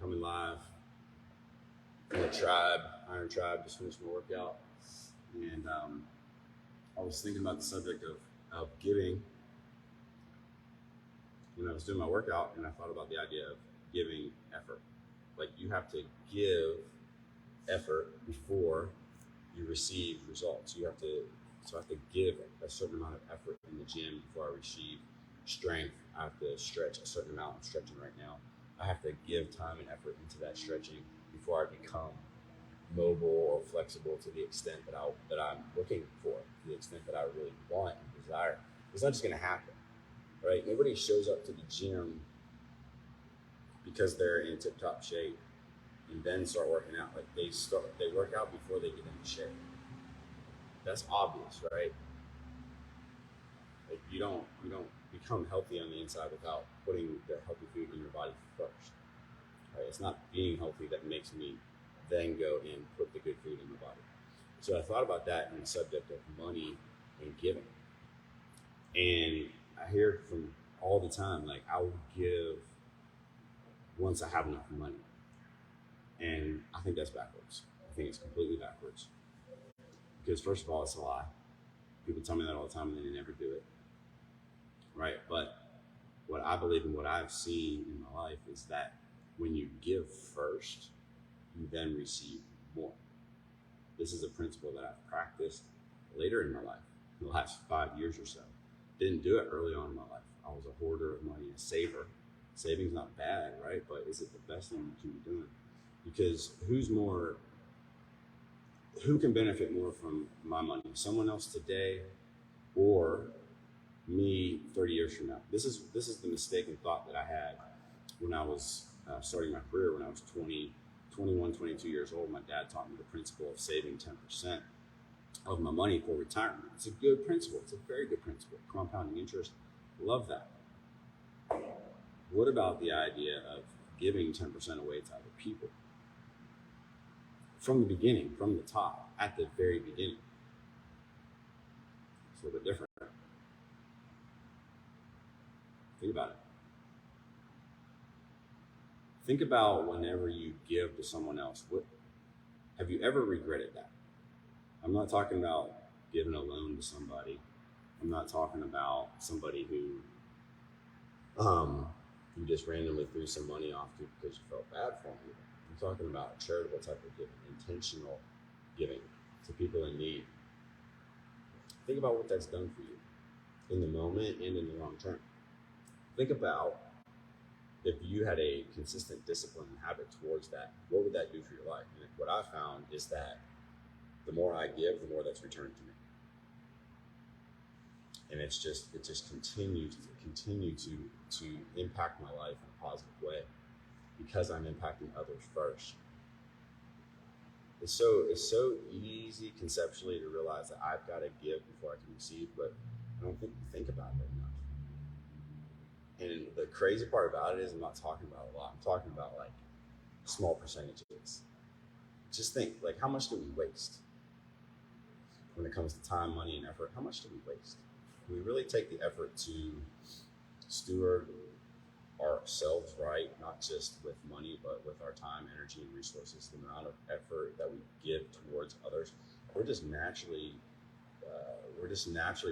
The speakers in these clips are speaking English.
Coming live from the tribe, Iron Tribe. Just finished my workout, and I was thinking about the subject of giving when I was doing my workout, and I thought about the idea of giving effort. Like you have to give effort before you receive results. So I have to give a certain amount of effort in the gym before I receive strength. I have to stretch a certain amount. I'm stretching right now. I have to give time and effort into that stretching before I become mobile or flexible to the extent that I'm looking for, to the extent that I really want and desire. It's not just going to happen, right? Nobody shows up to the gym because they're in tip-top shape and then start working out. Like they work out before they get into shape. That's obvious, right? Like you don't become healthy on the inside without putting the healthy food in your body first. Right? It's not being healthy that makes me then go and put the good food in the body. So I thought about that in the subject of money and giving. And I hear from all the time, like I will give once I have enough money. And I think that's backwards. I think it's completely backwards. Because first of all, it's a lie. People tell me that all the time and they never do it. Right? But what I believe and what I've seen in my life is that when you give first, you then receive more. This is a principle that I've practiced later in my life, in the last 5 years or so. Didn't do it early on in my life. I was a hoarder of money, a saver. Saving's not bad, right? But is it the best thing you can be doing? Because who can benefit more from my money? Someone else today or me 30 years from now? This is the mistaken thought that I had when I was starting my career when I was 20, 21, 22 years old. My dad taught me the principle of saving 10% of my money for retirement. It's a good principle. It's a very good principle. Compounding interest. Love that. What about the idea of giving 10% away to other people? From the beginning, from the top, at the very beginning. It's a little bit different. Think about it. Think about whenever you give to someone else. Have you ever regretted that? I'm not talking about giving a loan to somebody. I'm not talking about somebody who you just randomly threw some money off to because you felt bad for them. I'm talking about charitable type of giving, intentional giving to people in need. Think about what that's done for you in the moment and in the long term. Think about if you had a consistent discipline and habit towards that, what would that do for your life? And what I found is that the more I give, the more that's returned to me. And it just continues to impact my life in a positive way because I'm impacting others first. It's so easy conceptually to realize that I've got to give before I can receive, but I don't think we think about it enough. And the crazy part about it is I'm not talking about a lot. I'm talking about like small percentages. Just think, like, how much do we waste when it comes to time, money, and effort? How much do we waste? We really take the effort to steward ourselves right, not just with money, but with our time, energy, and resources. The amount of effort that we give towards others, we're just naturally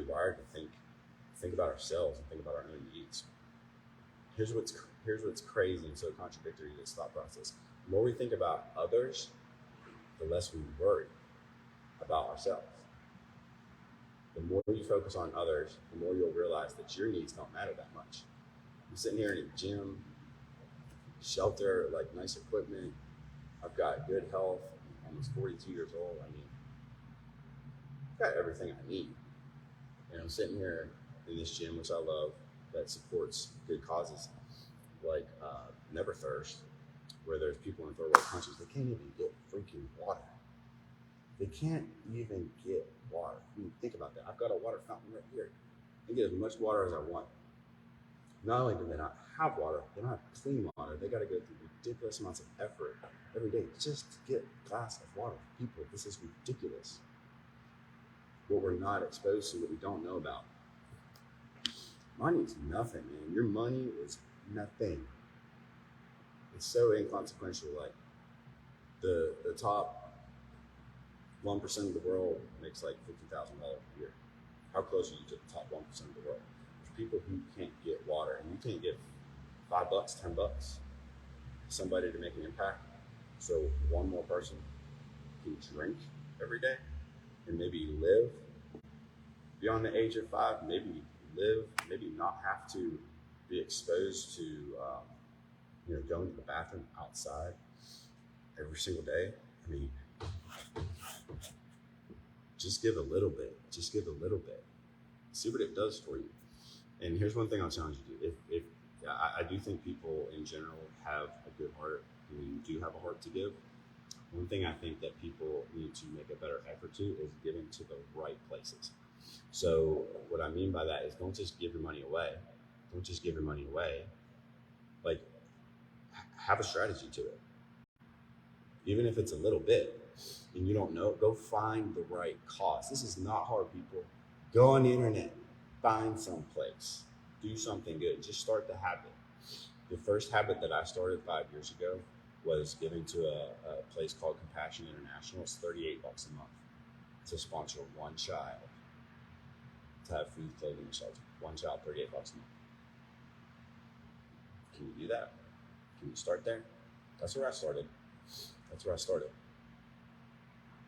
wired to think about ourselves and think about our own needs. Here's what's crazy and so contradictory to this thought process. The more we think about others, the less we worry about ourselves. The more you focus on others, the more you'll realize that your needs don't matter that much. I'm sitting here in a gym, shelter, like nice equipment. I've got good health. I'm almost 42 years old. I mean, I've got everything I need. And I'm sitting here in this gym, which I love, that supports good causes like Never Thirst, where there's people in third world countries that can't even get freaking water. They can't even get water. I mean, think about that. I've got a water fountain right here. I get as much water as I want. Not only do they not have water, they don't have clean water. They got to go through ridiculous amounts of effort every day just to get a glass of water. People, this is ridiculous. What we're not exposed to, what we don't know about. Money is nothing, man. Your money is nothing. It's so inconsequential. Like the top 1% of the world makes like $50,000 a year. How close are you to the top 1% of the world? There's people who can't get water, and you can't give $5, $10, somebody to make an impact. So one more person can drink every day and maybe live beyond the age of 5, maybe live, maybe not have to be exposed to, going to the bathroom outside every single day. I mean, just give a little bit. Just give a little bit. See what it does for you. And here's one thing I'll challenge you to do. If I do think people in general have a good heart, and you do have a heart to give. One thing I think that people need to make a better effort to is giving to the right places. So what I mean by that is don't just give your money away. Don't just give your money away. Like, have a strategy to it. Even if it's a little bit and you don't know, go find the right cause. This is not hard, people. Go on the internet, find some place, do something good. Just start the habit. The first habit that I started 5 years ago was giving to a place called Compassion International. It's $38 a month to sponsor one child to have food, clothing, and shelter. One child, $38 a month. Can you do that? Can you start there? That's where I started.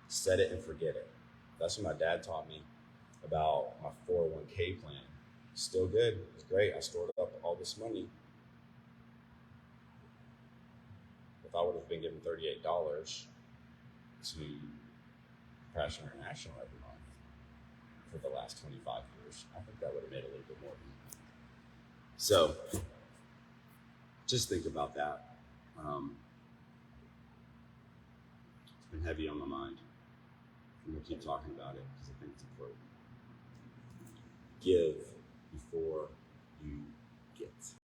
Set it and forget it. That's what my dad taught me about my 401k plan. Still good. It's great. I stored up all this money. If I would have been given $38 to Compassion International every month for the last 25 years, I think that would have made a little bit more. So just think about that. It's been heavy on my mind. I'm going to keep talking about it because I think it's important. Give